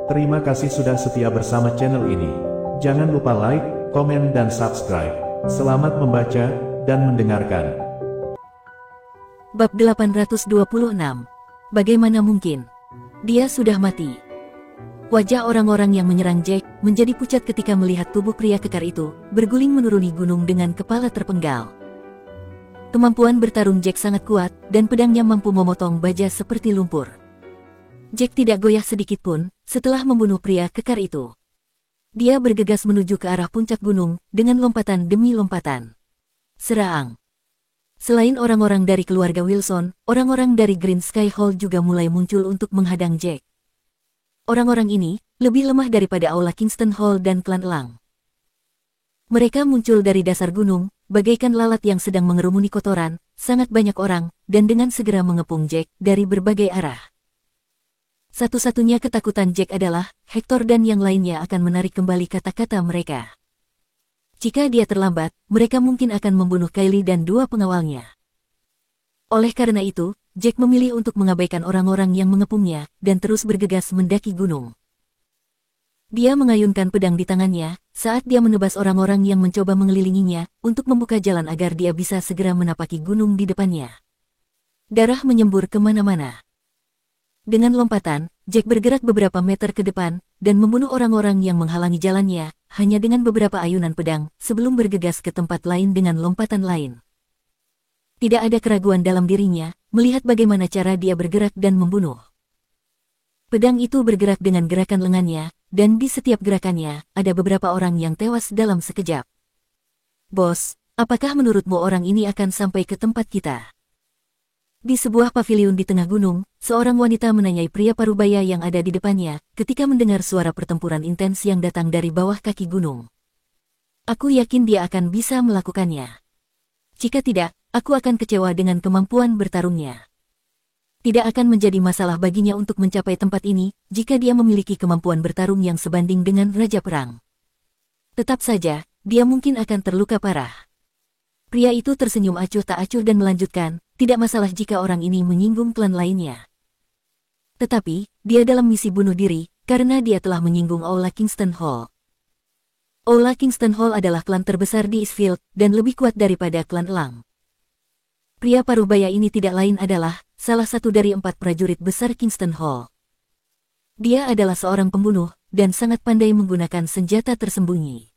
Terima kasih sudah setia bersama channel ini. Jangan lupa like, komen dan subscribe. Selamat membaca dan mendengarkan. Bab 826. Bagaimana mungkin? Dia sudah mati. Wajah orang-orang yang menyerang Jack menjadi pucat ketika melihat tubuh pria kekar itu berguling menuruni gunung dengan kepala terpenggal. Kemampuan bertarung Jack sangat kuat dan pedangnya mampu memotong baja seperti lumpur. Jack tidak goyah sedikit pun setelah membunuh pria kekar itu. Dia bergegas menuju ke arah puncak gunung dengan lompatan demi lompatan. Serang. Selain orang-orang dari keluarga Wilson, orang-orang dari Green Sky Hall juga mulai muncul untuk menghadang Jack. Orang-orang ini lebih lemah daripada Aula Kingston Hall dan klan Elang. Mereka muncul dari dasar gunung, bagaikan lalat yang sedang mengerumuni kotoran, sangat banyak orang, dan dengan segera mengepung Jack dari berbagai arah. Satu-satunya ketakutan Jack adalah Hector dan yang lainnya akan menarik kembali kata-kata mereka. Jika dia terlambat, mereka mungkin akan membunuh Kylie dan dua pengawalnya. Oleh karena itu, Jack memilih untuk mengabaikan orang-orang yang mengepungnya dan terus bergegas mendaki gunung. Dia mengayunkan pedang di tangannya saat dia menebas orang-orang yang mencoba mengelilinginya untuk membuka jalan agar dia bisa segera menapaki gunung di depannya. Darah menyembur kemana-mana. Dengan lompatan, Jack bergerak beberapa meter ke depan dan membunuh orang-orang yang menghalangi jalannya hanya dengan beberapa ayunan pedang sebelum bergegas ke tempat lain dengan lompatan lain. Tidak ada keraguan dalam dirinya melihat bagaimana cara dia bergerak dan membunuh. Pedang itu bergerak dengan gerakan lengannya, dan di setiap gerakannya ada beberapa orang yang tewas dalam sekejap. "Bos, apakah menurutmu orang ini akan sampai ke tempat kita?" Di sebuah paviliun di tengah gunung, seorang wanita menanyai pria parubaya yang ada di depannya ketika mendengar suara pertempuran intens yang datang dari bawah kaki gunung. "Aku yakin dia akan bisa melakukannya. Jika tidak, aku akan kecewa dengan kemampuan bertarungnya. Tidak akan menjadi masalah baginya untuk mencapai tempat ini jika dia memiliki kemampuan bertarung yang sebanding dengan Raja Perang. Tetap saja, dia mungkin akan terluka parah." Pria itu tersenyum acuh tak acuh dan melanjutkan, "Tidak masalah jika orang ini menyinggung klan lainnya. Tetapi, dia dalam misi bunuh diri, karena dia telah menyinggung Aula Kingston Hall. Aula Kingston Hall adalah klan terbesar di Eastfield, dan lebih kuat daripada klan Elang." Pria parubaya ini tidak lain adalah salah satu dari 4 prajurit besar Kingston Hall. Dia adalah seorang pembunuh, dan sangat pandai menggunakan senjata tersembunyi.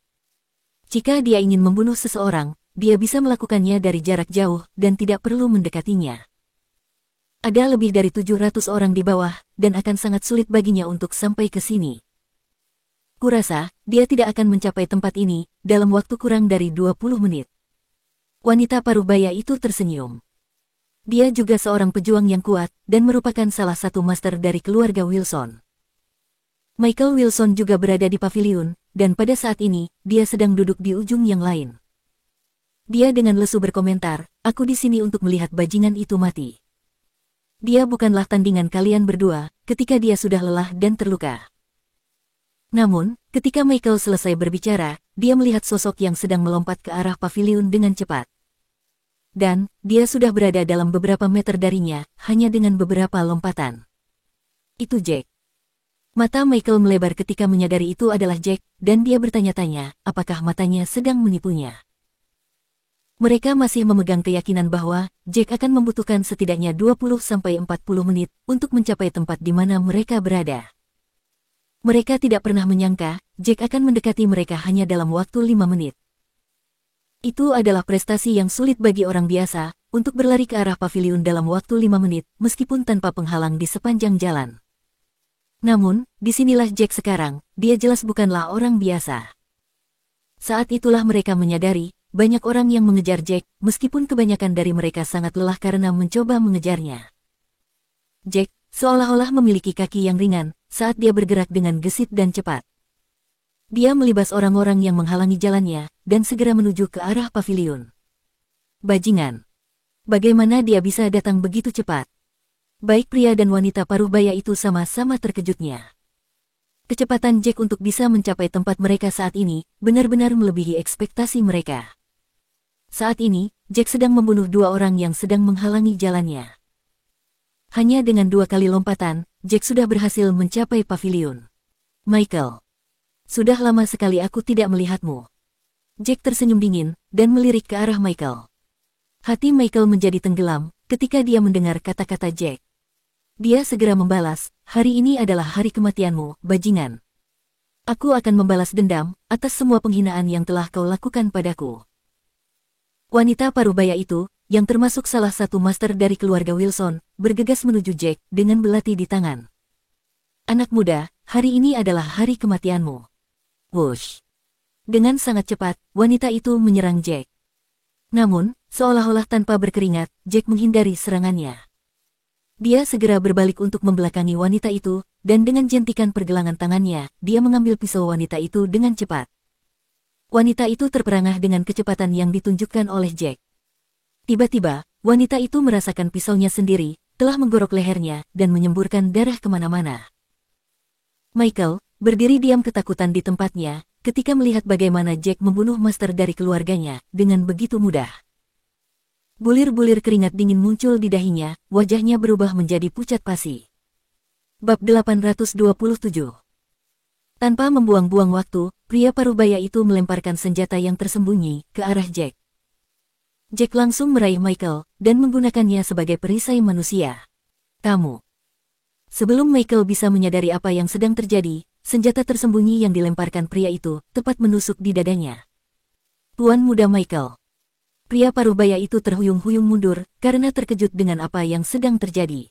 Jika dia ingin membunuh seseorang, dia bisa melakukannya dari jarak jauh dan tidak perlu mendekatinya. Ada lebih dari 700 orang di bawah, dan akan sangat sulit baginya untuk sampai ke sini. Kurasa, dia tidak akan mencapai tempat ini dalam waktu kurang dari 20 menit. Wanita parubaya itu tersenyum. Dia juga seorang pejuang yang kuat, dan merupakan salah satu master dari keluarga Wilson. Michael Wilson juga berada di paviliun, dan pada saat ini, dia sedang duduk di ujung yang lain. Dia dengan lesu berkomentar, "Aku di sini untuk melihat bajingan itu mati." Dia bukanlah tandingan kalian berdua ketika dia sudah lelah dan terluka. Namun, ketika Michael selesai berbicara, dia melihat sosok yang sedang melompat ke arah paviliun dengan cepat. Dan, dia sudah berada dalam beberapa meter darinya, hanya dengan beberapa lompatan. Itu Jack. Mata Michael melebar ketika menyadari itu adalah Jack, dan dia bertanya-tanya, apakah matanya sedang menipunya. Mereka masih memegang keyakinan bahwa Jack akan membutuhkan setidaknya 20-40 menit untuk mencapai tempat di mana mereka berada. Mereka tidak pernah menyangka Jack akan mendekati mereka hanya dalam waktu 5 menit. Itu adalah prestasi yang sulit bagi orang biasa untuk berlari ke arah paviliun dalam waktu 5 menit meskipun tanpa penghalang di sepanjang jalan. Namun, disinilah Jack sekarang, dia jelas bukanlah orang biasa. Saat itulah mereka menyadari, banyak orang yang mengejar Jack, meskipun kebanyakan dari mereka sangat lelah karena mencoba mengejarnya. Jack seolah-olah memiliki kaki yang ringan saat dia bergerak dengan gesit dan cepat. Dia melibas orang-orang yang menghalangi jalannya dan segera menuju ke arah paviliun. Bajingan. Bagaimana dia bisa datang begitu cepat? Baik pria dan wanita parubaya itu sama-sama terkejutnya. Kecepatan Jack untuk bisa mencapai tempat mereka saat ini benar-benar melebihi ekspektasi mereka. Saat ini, Jack sedang membunuh 2 orang yang sedang menghalangi jalannya. Hanya dengan 2 kali lompatan, Jack sudah berhasil mencapai paviliun. Michael. Sudah lama sekali aku tidak melihatmu. Jack tersenyum dingin, dan melirik ke arah Michael. Hati Michael menjadi tenggelam, ketika dia mendengar kata-kata Jack. Dia segera membalas, hari ini adalah hari kematianmu, bajingan. Aku akan membalas dendam, atas semua penghinaan yang telah kau lakukan padaku. Wanita parubaya itu, yang termasuk salah satu master dari keluarga Wilson, bergegas menuju Jack, dengan belati di tangan. Anak muda, hari ini adalah hari kematianmu. Wush. Dengan sangat cepat, wanita itu menyerang Jack. Namun, seolah-olah tanpa berkeringat, Jack menghindari serangannya. Dia segera berbalik untuk membelakangi wanita itu, dan dengan jentikan pergelangan tangannya, dia mengambil pisau wanita itu dengan cepat. Wanita itu terperangah dengan kecepatan yang ditunjukkan oleh Jack. Tiba-tiba, wanita itu merasakan pisaunya sendiri, telah menggorok lehernya, dan menyemburkan darah kemana-mana. Michael, berdiri diam ketakutan di tempatnya, ketika melihat bagaimana Jack membunuh master dari keluarganya, dengan begitu mudah. Bulir-bulir keringat dingin muncul di dahinya, wajahnya berubah menjadi pucat pasi. Bab 827. Tanpa membuang-buang waktu, pria parubaya itu melemparkan senjata yang tersembunyi ke arah Jack. Jack langsung meraih Michael, dan menggunakannya sebagai perisai manusia. Kamu. Sebelum Michael bisa menyadari apa yang sedang terjadi, senjata tersembunyi yang dilemparkan pria itu tepat menusuk di dadanya. Tuan muda Michael. Pria parubaya itu terhuyung-huyung mundur karena terkejut dengan apa yang sedang terjadi.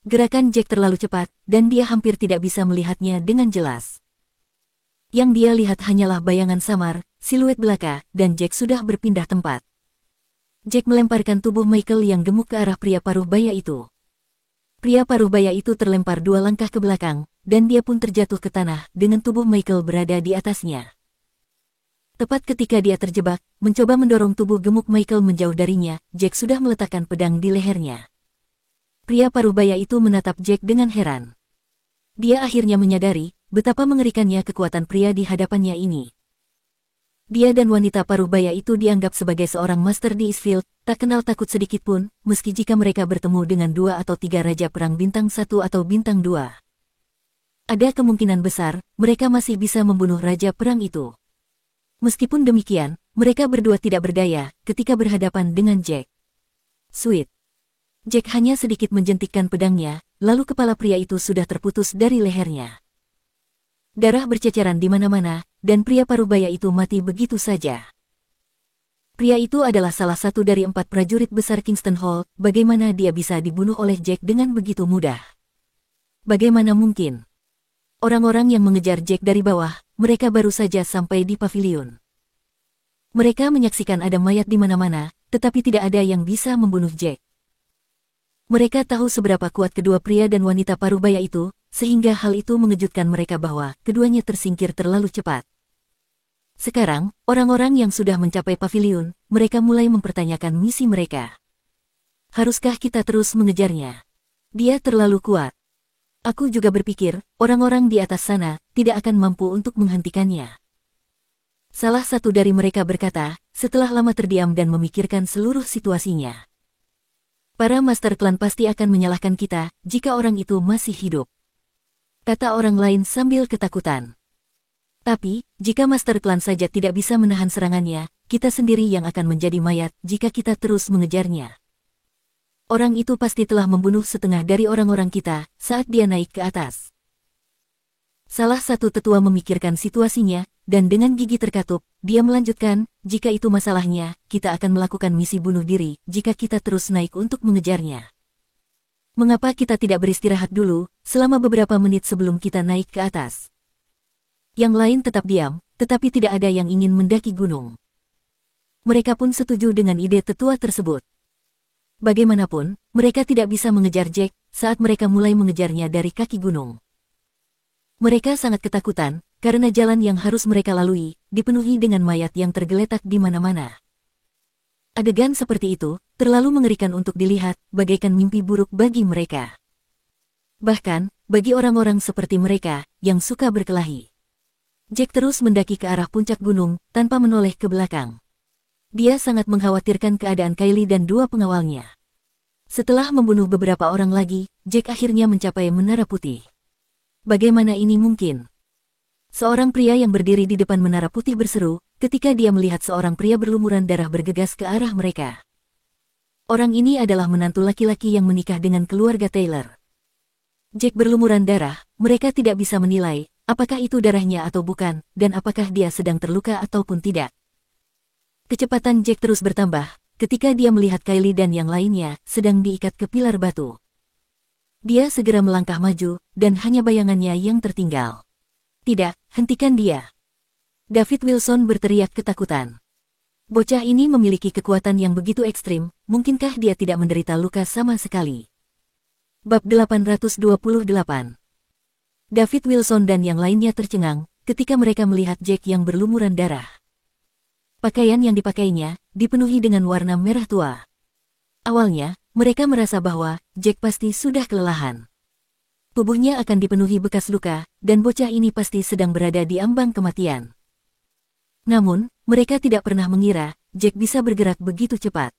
Gerakan Jack terlalu cepat, dan dia hampir tidak bisa melihatnya dengan jelas. Yang dia lihat hanyalah bayangan samar, siluet belaka, dan Jack sudah berpindah tempat. Jack melemparkan tubuh Michael yang gemuk ke arah pria parubaya itu. Pria parubaya itu terlempar 2 langkah ke belakang, dan dia pun terjatuh ke tanah dengan tubuh Michael berada di atasnya. Tepat ketika dia terjebak, mencoba mendorong tubuh gemuk Michael menjauh darinya, Jack sudah meletakkan pedang di lehernya. Pria parubaya itu menatap Jack dengan heran. Dia akhirnya menyadari betapa mengerikannya kekuatan pria di hadapannya ini. Dia dan wanita parubaya itu dianggap sebagai seorang master di Eastfield, tak kenal takut sedikit pun, meski jika mereka bertemu dengan 2 atau 3 raja perang bintang 1 atau bintang 2. Ada kemungkinan besar, mereka masih bisa membunuh raja perang itu. Meskipun demikian, mereka berdua tidak berdaya ketika berhadapan dengan Jack. Sweet. Jack hanya sedikit menjentikkan pedangnya, lalu kepala pria itu sudah terputus dari lehernya. Darah berceceran di mana-mana, dan pria parubaya itu mati begitu saja. Pria itu adalah salah satu dari 4 prajurit besar Kingston Hall, bagaimana dia bisa dibunuh oleh Jack dengan begitu mudah? Bagaimana mungkin? Orang-orang yang mengejar Jack dari bawah, mereka baru saja sampai di pavilion. Mereka menyaksikan ada mayat di mana-mana, tetapi tidak ada yang bisa membunuh Jack. Mereka tahu seberapa kuat kedua pria dan wanita parubaya itu, sehingga hal itu mengejutkan mereka bahwa keduanya tersingkir terlalu cepat. Sekarang, orang-orang yang sudah mencapai pavilion, mereka mulai mempertanyakan misi mereka. Haruskah kita terus mengejarnya? Dia terlalu kuat. Aku juga berpikir, orang-orang di atas sana tidak akan mampu untuk menghentikannya. Salah satu dari mereka berkata, setelah lama terdiam dan memikirkan seluruh situasinya. Para master klan pasti akan menyalahkan kita jika orang itu masih hidup, kata orang lain sambil ketakutan. Tapi, jika master klan saja tidak bisa menahan serangannya, kita sendiri yang akan menjadi mayat jika kita terus mengejarnya. Orang itu pasti telah membunuh setengah dari orang-orang kita saat dia naik ke atas. Salah satu tetua memikirkan situasinya, dan dengan gigi terkatup, dia melanjutkan, jika itu masalahnya, kita akan melakukan misi bunuh diri jika kita terus naik untuk mengejarnya. Mengapa kita tidak beristirahat dulu, selama beberapa menit sebelum kita naik ke atas? Yang lain tetap diam, tetapi tidak ada yang ingin mendaki gunung. Mereka pun setuju dengan ide tetua tersebut. Bagaimanapun, mereka tidak bisa mengejar Jack saat mereka mulai mengejarnya dari kaki gunung. Mereka sangat ketakutan, karena jalan yang harus mereka lalui dipenuhi dengan mayat yang tergeletak di mana-mana. Adegan seperti itu terlalu mengerikan untuk dilihat, bagaikan mimpi buruk bagi mereka. Bahkan, bagi orang-orang seperti mereka yang suka berkelahi. Jack terus mendaki ke arah puncak gunung tanpa menoleh ke belakang. Dia sangat mengkhawatirkan keadaan Kylie dan 2 pengawalnya. Setelah membunuh beberapa orang lagi, Jack akhirnya mencapai Menara Putih. Bagaimana ini mungkin? Seorang pria yang berdiri di depan menara putih berseru, ketika dia melihat seorang pria berlumuran darah bergegas ke arah mereka. Orang ini adalah menantu laki-laki yang menikah dengan keluarga Taylor. Jack berlumuran darah, mereka tidak bisa menilai, apakah itu darahnya atau bukan, dan apakah dia sedang terluka ataupun tidak. Kecepatan Jack terus bertambah, ketika dia melihat Kylie dan yang lainnya sedang diikat ke pilar batu. Dia segera melangkah maju, dan hanya bayangannya yang tertinggal. Tidak, hentikan dia. David Wilson berteriak ketakutan. Bocah ini memiliki kekuatan yang begitu ekstrim, mungkinkah dia tidak menderita luka sama sekali? Bab 828. David Wilson dan yang lainnya tercengang, ketika mereka melihat Jack yang berlumuran darah. Pakaian yang dipakainya, dipenuhi dengan warna merah tua. Awalnya, mereka merasa bahwa Jack pasti sudah kelelahan. Tubuhnya akan dipenuhi bekas luka, dan bocah ini pasti sedang berada di ambang kematian. Namun, mereka tidak pernah mengira Jack bisa bergerak begitu cepat.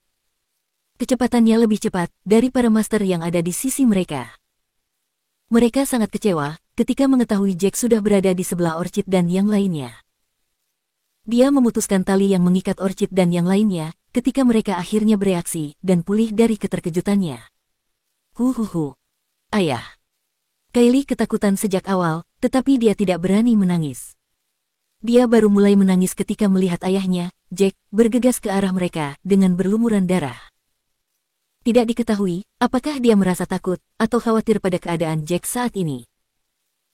Kecepatannya lebih cepat dari para master yang ada di sisi mereka. Mereka sangat kecewa ketika mengetahui Jack sudah berada di sebelah Orchid dan yang lainnya. Dia memutuskan tali yang mengikat Orchid dan yang lainnya ketika mereka akhirnya bereaksi dan pulih dari keterkejutannya. Huhuhu. Ayah. Kylie ketakutan sejak awal, tetapi dia tidak berani menangis. Dia baru mulai menangis ketika melihat ayahnya, Jack, bergegas ke arah mereka dengan berlumuran darah. Tidak diketahui, apakah dia merasa takut atau khawatir pada keadaan Jack saat ini.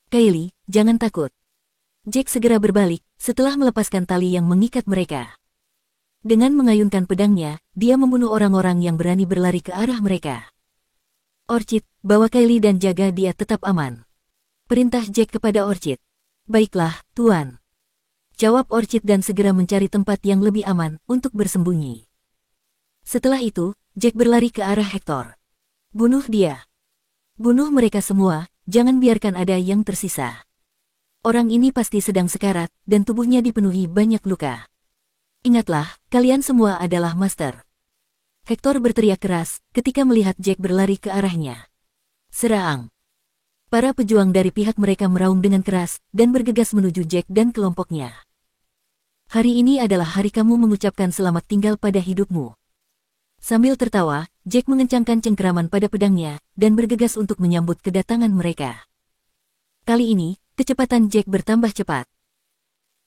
Kylie, jangan takut. Jack segera berbalik setelah melepaskan tali yang mengikat mereka. Dengan mengayunkan pedangnya, dia membunuh orang-orang yang berani berlari ke arah mereka. Orchid, bawa Kylie dan jaga dia tetap aman. Perintah Jack kepada Orchid. Baiklah, Tuan. Jawab Orchid dan segera mencari tempat yang lebih aman untuk bersembunyi. Setelah itu, Jack berlari ke arah Hector. Bunuh dia. Bunuh mereka semua, jangan biarkan ada yang tersisa. Orang ini pasti sedang sekarat, dan tubuhnya dipenuhi banyak luka. Ingatlah, kalian semua adalah master. Hector berteriak keras ketika melihat Jack berlari ke arahnya. Serang. Para pejuang dari pihak mereka meraung dengan keras dan bergegas menuju Jack dan kelompoknya. Hari ini adalah hari kamu mengucapkan selamat tinggal pada hidupmu. Sambil tertawa, Jack mengencangkan cengkeraman pada pedangnya dan bergegas untuk menyambut kedatangan mereka. Kali ini, kecepatan Jack bertambah cepat.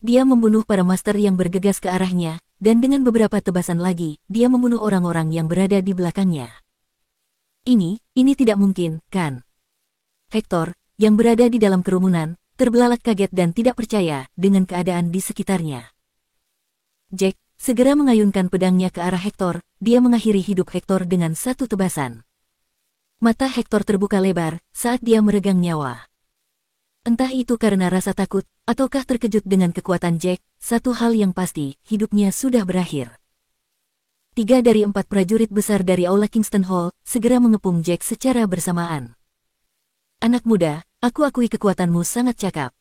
Dia membunuh para master yang bergegas ke arahnya, dan dengan beberapa tebasan lagi, dia membunuh orang-orang yang berada di belakangnya. Ini tidak mungkin, kan? Hector, yang berada di dalam kerumunan, terbelalak kaget dan tidak percaya dengan keadaan di sekitarnya. Jack segera mengayunkan pedangnya ke arah Hector, dia mengakhiri hidup Hector dengan satu tebasan. Mata Hector terbuka lebar saat dia meregang nyawa. Entah itu karena rasa takut, ataukah terkejut dengan kekuatan Jack, satu hal yang pasti, hidupnya sudah berakhir. 3 dari 4 prajurit besar dari Aula Kingston Hall segera mengepung Jack secara bersamaan. Anak muda, aku akui kekuatanmu sangat cakap.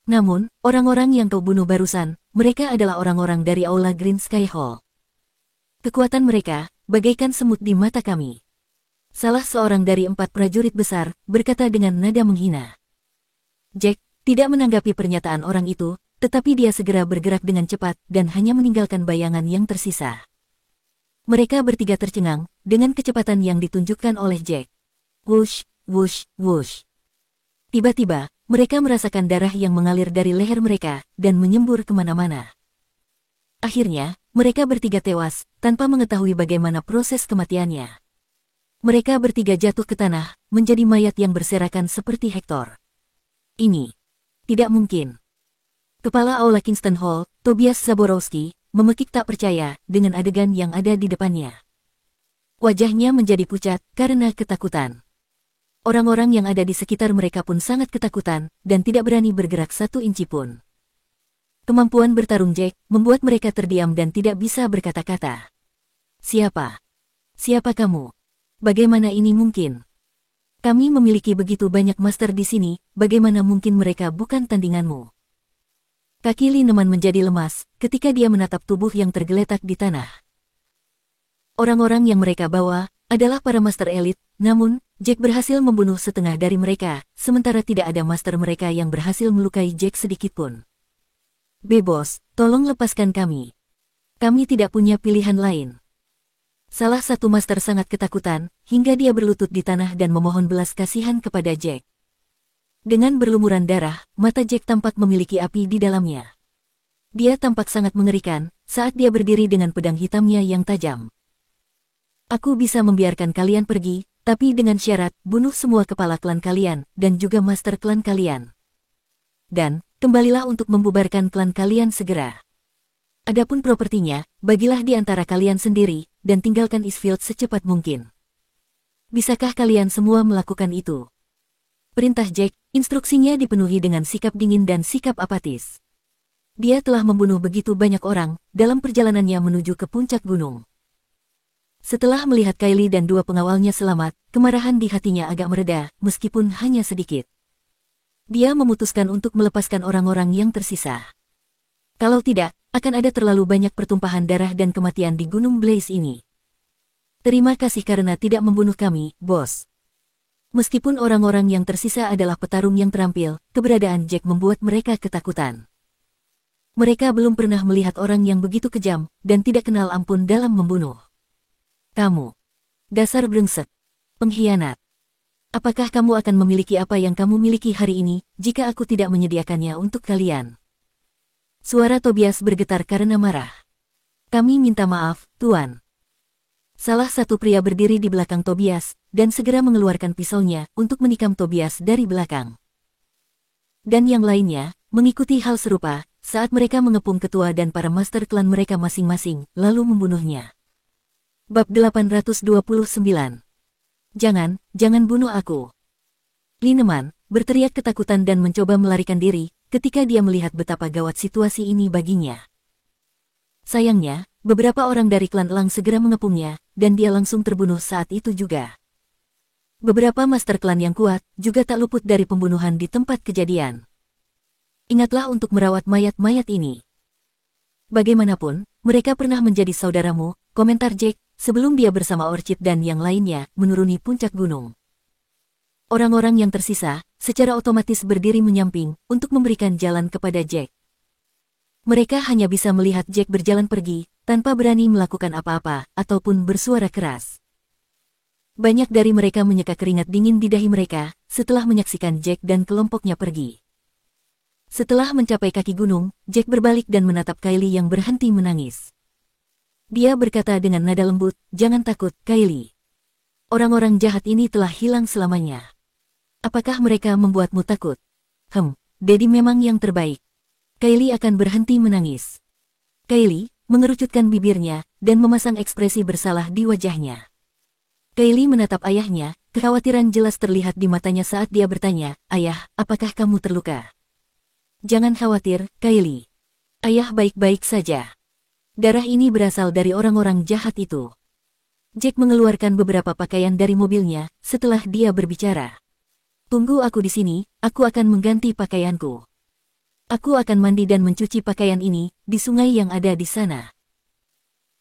Namun, orang-orang yang kau bunuh barusan, mereka adalah orang-orang dari Aula Green Sky Hall. Kekuatan mereka, bagaikan semut di mata kami. Salah seorang dari 4 prajurit besar, berkata dengan nada menghina. Jack tidak menanggapi pernyataan orang itu, tetapi dia segera bergerak dengan cepat dan hanya meninggalkan bayangan yang tersisa. Mereka bertiga tercengang dengan kecepatan yang ditunjukkan oleh Jack. Wush, wush, wush. Tiba-tiba, mereka merasakan darah yang mengalir dari leher mereka dan menyembur kemana-mana. Akhirnya, mereka bertiga tewas tanpa mengetahui bagaimana proses kematiannya. Mereka bertiga jatuh ke tanah, menjadi mayat yang berserakan seperti Hector. Ini tidak mungkin. Kepala Aula Kingston Hall, Tobias Zaborowski, memekik tak percaya dengan adegan yang ada di depannya. Wajahnya menjadi pucat karena ketakutan. Orang-orang yang ada di sekitar mereka pun sangat ketakutan dan tidak berani bergerak satu inci pun. Kemampuan bertarung Jack membuat mereka terdiam dan tidak bisa berkata-kata. Siapa? Siapa kamu? Bagaimana ini mungkin? Kami memiliki begitu banyak master di sini, bagaimana mungkin mereka bukan tandinganmu? Kaki Lineman menjadi lemas ketika dia menatap tubuh yang tergeletak di tanah. Orang-orang yang mereka bawa adalah para master elit, namun, Jack berhasil membunuh setengah dari mereka, sementara tidak ada master mereka yang berhasil melukai Jack sedikitpun. Bos, tolong lepaskan kami. Kami tidak punya pilihan lain. Salah satu master sangat ketakutan, hingga dia berlutut di tanah dan memohon belas kasihan kepada Jack. Dengan berlumuran darah, mata Jack tampak memiliki api di dalamnya. Dia tampak sangat mengerikan, saat dia berdiri dengan pedang hitamnya yang tajam. Aku bisa membiarkan kalian pergi, tapi dengan syarat, bunuh semua kepala klan kalian, dan juga master klan kalian. Dan, kembalilah untuk membubarkan klan kalian segera. Adapun propertinya, bagilah di antara kalian sendiri, dan tinggalkan Eastfield secepat mungkin. Bisakah kalian semua melakukan itu? Perintah Jack, instruksinya dipenuhi dengan sikap dingin dan sikap apatis. Dia telah membunuh begitu banyak orang, dalam perjalanannya menuju ke puncak gunung. Setelah melihat Kylie dan dua pengawalnya selamat, kemarahan di hatinya agak mereda, meskipun hanya sedikit. Dia memutuskan untuk melepaskan orang-orang yang tersisa. Kalau tidak, akan ada terlalu banyak pertumpahan darah dan kematian di Gunung Blaze ini. Terima kasih karena tidak membunuh kami, bos. Meskipun orang-orang yang tersisa adalah petarung yang terampil, keberadaan Jack membuat mereka ketakutan. Mereka belum pernah melihat orang yang begitu kejam, dan tidak kenal ampun dalam membunuh. Kamu. Dasar brengsek. Pengkhianat. Apakah kamu akan memiliki apa yang kamu miliki hari ini, jika aku tidak menyediakannya untuk kalian? Suara Tobias bergetar karena marah. Kami minta maaf, Tuan. Salah satu pria berdiri di belakang Tobias, dan segera mengeluarkan pisaunya untuk menikam Tobias dari belakang. Dan yang lainnya, mengikuti hal serupa, saat mereka mengepung ketua dan para master klan mereka masing-masing, lalu membunuhnya. Bab 829. Jangan bunuh aku. Lineman berteriak ketakutan dan mencoba melarikan diri, ketika dia melihat betapa gawat situasi ini baginya. Sayangnya, beberapa orang dari klan Elang segera mengepungnya, dan dia langsung terbunuh saat itu juga. Beberapa master klan yang kuat juga tak luput dari pembunuhan di tempat kejadian. Ingatlah untuk merawat mayat-mayat ini. Bagaimanapun, mereka pernah menjadi saudaramu, komentar Jack, sebelum dia bersama Orchid dan yang lainnya menuruni puncak gunung. Orang-orang yang tersisa, secara otomatis berdiri menyamping, untuk memberikan jalan kepada Jack. Mereka hanya bisa melihat Jack berjalan pergi, tanpa berani melakukan apa-apa, ataupun bersuara keras. Banyak dari mereka menyeka keringat dingin di dahi mereka, setelah menyaksikan Jack dan kelompoknya pergi. Setelah mencapai kaki gunung, Jack berbalik dan menatap Kylie yang berhenti menangis. Dia berkata dengan nada lembut, "Jangan takut, Kylie. Orang-orang jahat ini telah hilang selamanya. Apakah mereka membuatmu takut?" Daddy memang yang terbaik." Kylie akan berhenti menangis. Kylie mengerucutkan bibirnya, dan memasang ekspresi bersalah di wajahnya. Kylie menatap ayahnya, kekhawatiran jelas terlihat di matanya saat dia bertanya, "Ayah, apakah kamu terluka?" "Jangan khawatir, Kylie. Ayah baik-baik saja. Darah ini berasal dari orang-orang jahat itu." Jack mengeluarkan beberapa pakaian dari mobilnya, setelah dia berbicara. "Tunggu aku di sini, aku akan mengganti pakaianku. Aku akan mandi dan mencuci pakaian ini, di sungai yang ada di sana.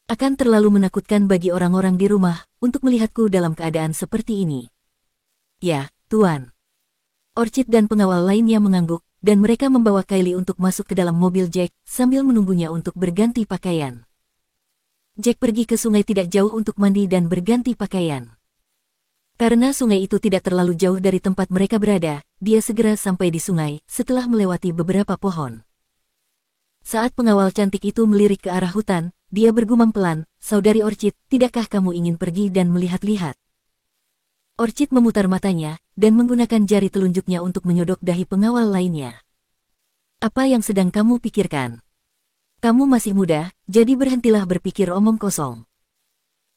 Akan terlalu menakutkan bagi orang-orang di rumah, untuk melihatku dalam keadaan seperti ini." "Ya, Tuan." Orchid dan pengawal lainnya mengangguk, dan mereka membawa Kylie untuk masuk ke dalam mobil Jack, sambil menunggunya untuk berganti pakaian. Jack pergi ke sungai tidak jauh untuk mandi dan berganti pakaian. Karena sungai itu tidak terlalu jauh dari tempat mereka berada, dia segera sampai di sungai, setelah melewati beberapa pohon. Saat pengawal cantik itu melirik ke arah hutan, dia bergumam pelan, "Saudari Orchid, tidakkah kamu ingin pergi dan melihat-lihat?" Orchid memutar matanya, dan menggunakan jari telunjuknya untuk menyodok dahi pengawal lainnya. "Apa yang sedang kamu pikirkan? Kamu masih muda, jadi berhentilah berpikir omong kosong.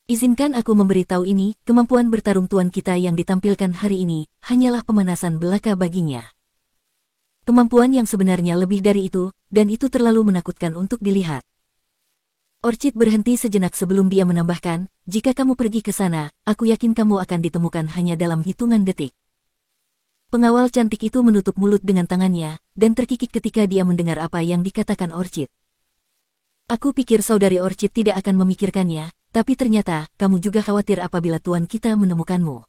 Izinkan aku memberitahu ini, kemampuan bertarung tuan kita yang ditampilkan hari ini, hanyalah pemanasan belaka baginya. Kemampuan yang sebenarnya lebih dari itu, dan itu terlalu menakutkan untuk dilihat." Orchid berhenti sejenak sebelum dia menambahkan, "Jika kamu pergi ke sana, aku yakin kamu akan ditemukan hanya dalam hitungan detik." Pengawal cantik itu menutup mulut dengan tangannya, dan terkikik ketika dia mendengar apa yang dikatakan Orchid. "Aku pikir saudari Orchid tidak akan memikirkannya, tapi ternyata kamu juga khawatir apabila tuan kita menemukanmu.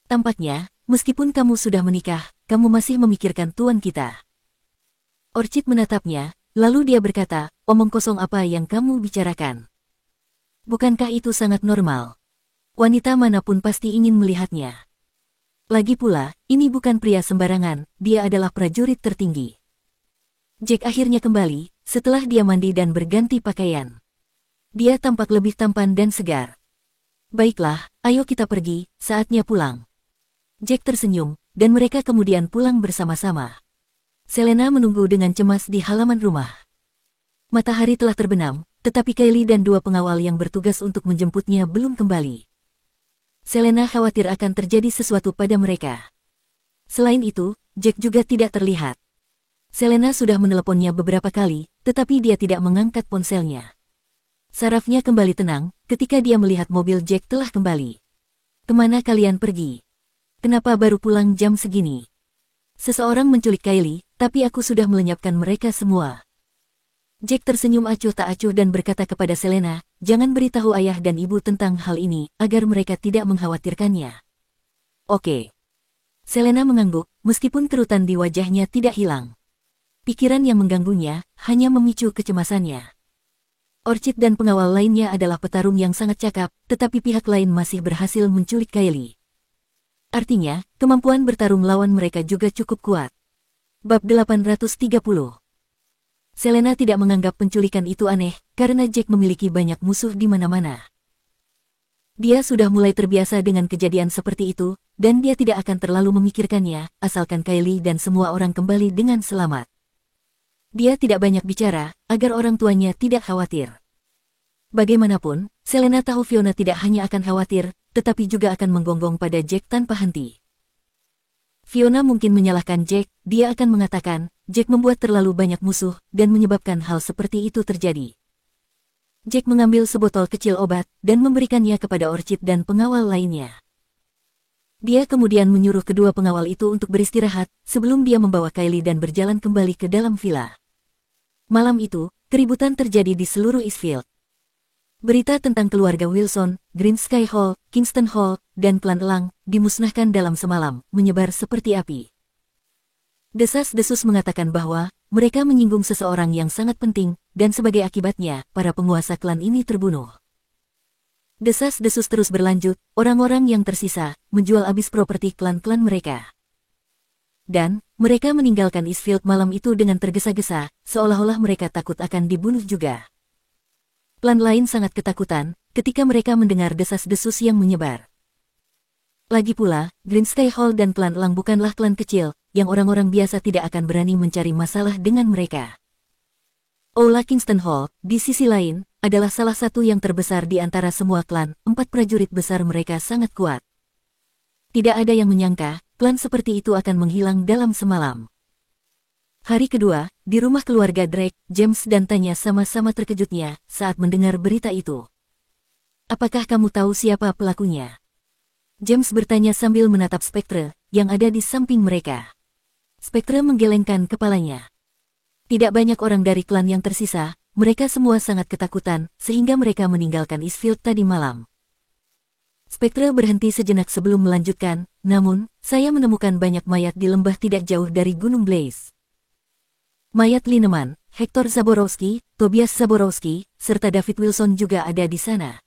Tampaknya, meskipun kamu sudah menikah, kamu masih memikirkan tuan kita. Orchid menatapnya, lalu dia berkata, omong kosong apa yang kamu bicarakan? Bukankah itu sangat normal? Wanita manapun pasti ingin melihatnya. Lagi pula, ini bukan pria sembarangan, dia adalah prajurit tertinggi. Jack akhirnya kembali, setelah dia mandi dan berganti pakaian. Dia tampak lebih tampan dan segar. Baiklah, ayo kita pergi, saatnya pulang. Jack tersenyum, dan mereka kemudian pulang bersama-sama. Selena menunggu dengan cemas di halaman rumah. Matahari telah terbenam, tetapi Kylie dan dua pengawal yang bertugas untuk menjemputnya belum kembali. Selena khawatir akan terjadi sesuatu pada mereka. Selain itu, Jack juga tidak terlihat. Selena sudah meneleponnya beberapa kali, tetapi dia tidak mengangkat ponselnya. Sarafnya kembali tenang ketika dia melihat mobil Jack telah kembali. Kemana kalian pergi? Kenapa baru pulang jam segini? Seseorang menculik Kylie, tapi aku sudah melenyapkan mereka semua. Jack tersenyum acuh tak acuh dan berkata kepada Selena, jangan beritahu ayah dan ibu tentang hal ini, agar mereka tidak mengkhawatirkannya. Oke. Selena mengangguk, meskipun kerutan di wajahnya tidak hilang. Pikiran yang mengganggunya, hanya memicu kecemasannya. Orchid dan pengawal lainnya adalah petarung yang sangat cakap, tetapi pihak lain masih berhasil menculik Kylie. Artinya, kemampuan bertarung lawan mereka juga cukup kuat. Bab 830. Selena tidak menganggap penculikan itu aneh, karena Jack memiliki banyak musuh di mana-mana. Dia sudah mulai terbiasa dengan kejadian seperti itu, dan dia tidak akan terlalu memikirkannya, asalkan Kylie dan semua orang kembali dengan selamat. Dia tidak banyak bicara, agar orang tuanya tidak khawatir. Bagaimanapun, Selena tahu Fiona tidak hanya akan khawatir, tetapi juga akan menggonggong pada Jack tanpa henti. Fiona mungkin menyalahkan Jack, dia akan mengatakan, Jack membuat terlalu banyak musuh, dan menyebabkan hal seperti itu terjadi. Jack mengambil sebotol kecil obat, dan memberikannya kepada Orchid dan pengawal lainnya. Dia kemudian menyuruh kedua pengawal itu untuk beristirahat, sebelum dia membawa Kylie dan berjalan kembali ke dalam villa. Malam itu, keributan terjadi di seluruh Eastfield. Berita tentang keluarga Wilson, Green Sky Hall, Kingston Hall, dan klan Elang dimusnahkan dalam semalam, menyebar seperti api. Desas-desus mengatakan bahwa mereka menyinggung seseorang yang sangat penting, dan sebagai akibatnya, para penguasa klan ini terbunuh. Desas-desus terus berlanjut, orang-orang yang tersisa menjual habis properti klan-klan mereka. Dan, mereka meninggalkan Eastfield malam itu dengan tergesa-gesa, seolah-olah mereka takut akan dibunuh juga. Klan lain sangat ketakutan ketika mereka mendengar desas-desus yang menyebar. Lagi pula, Green Sky Hall dan klan Elang bukanlah klan kecil, yang orang-orang biasa tidak akan berani mencari masalah dengan mereka. Aula Kingston Hall, di sisi lain, adalah salah satu yang terbesar di antara semua klan, 4 prajurit besar mereka sangat kuat. Tidak ada yang menyangka, klan seperti itu akan menghilang dalam semalam. Hari kedua, di rumah keluarga Drake, James dan Tanya sama-sama terkejutnya saat mendengar berita itu. Apakah kamu tahu siapa pelakunya? James bertanya sambil menatap Spectre, yang ada di samping mereka. Spectre menggelengkan kepalanya. Tidak banyak orang dari klan yang tersisa, mereka semua sangat ketakutan, sehingga mereka meninggalkan Eastfield tadi malam. Spectre berhenti sejenak sebelum melanjutkan, namun, saya menemukan banyak mayat di lembah tidak jauh dari Gunung Blaze. Mayat Lineman, Hector Zaborowski, Tobias Zaborowski, serta David Wilson juga ada di sana.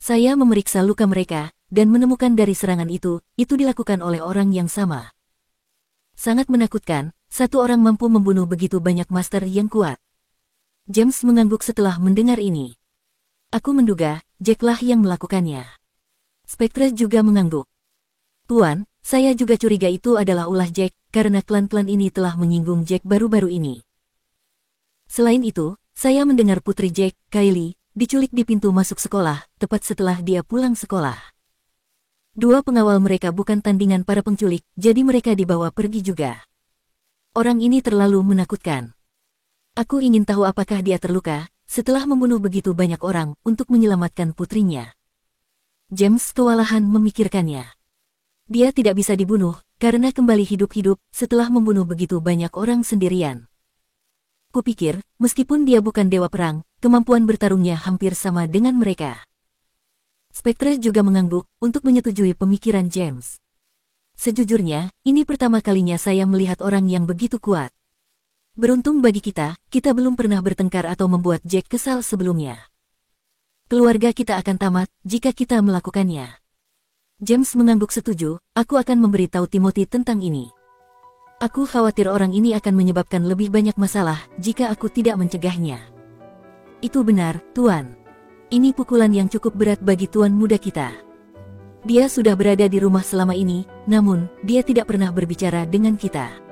Saya memeriksa luka mereka, dan menemukan dari serangan itu dilakukan oleh orang yang sama. Sangat menakutkan, satu orang mampu membunuh begitu banyak master yang kuat. James mengangguk setelah mendengar ini. Aku menduga, Jack-lah yang melakukannya. Spectre juga mengangguk. Tuan, saya juga curiga itu adalah ulah Jack, karena klan-klan ini telah menyinggung Jack baru-baru ini. Selain itu, saya mendengar putri Jack, Kylie, diculik di pintu masuk sekolah, tepat setelah dia pulang sekolah. Dua pengawal mereka bukan tandingan para penculik, jadi mereka dibawa pergi juga. Orang ini terlalu menakutkan. Aku ingin tahu apakah dia terluka, setelah membunuh begitu banyak orang, untuk menyelamatkan putrinya. James kewalahan memikirkannya. Dia tidak bisa dibunuh, karena kembali hidup-hidup setelah membunuh begitu banyak orang sendirian. Kupikir, meskipun dia bukan dewa perang, kemampuan bertarungnya hampir sama dengan mereka. Spectre juga mengangguk untuk menyetujui pemikiran James. Sejujurnya, ini pertama kalinya saya melihat orang yang begitu kuat. Beruntung bagi kita, kita belum pernah bertengkar atau membuat Jack kesal sebelumnya. Keluarga kita akan tamat jika kita melakukannya. James mengangguk setuju, aku akan memberitahu Timothy tentang ini. Aku khawatir orang ini akan menyebabkan lebih banyak masalah jika aku tidak mencegahnya. Itu benar, Tuan. Ini pukulan yang cukup berat bagi Tuan muda kita. Dia sudah berada di rumah selama ini, namun dia tidak pernah berbicara dengan kita.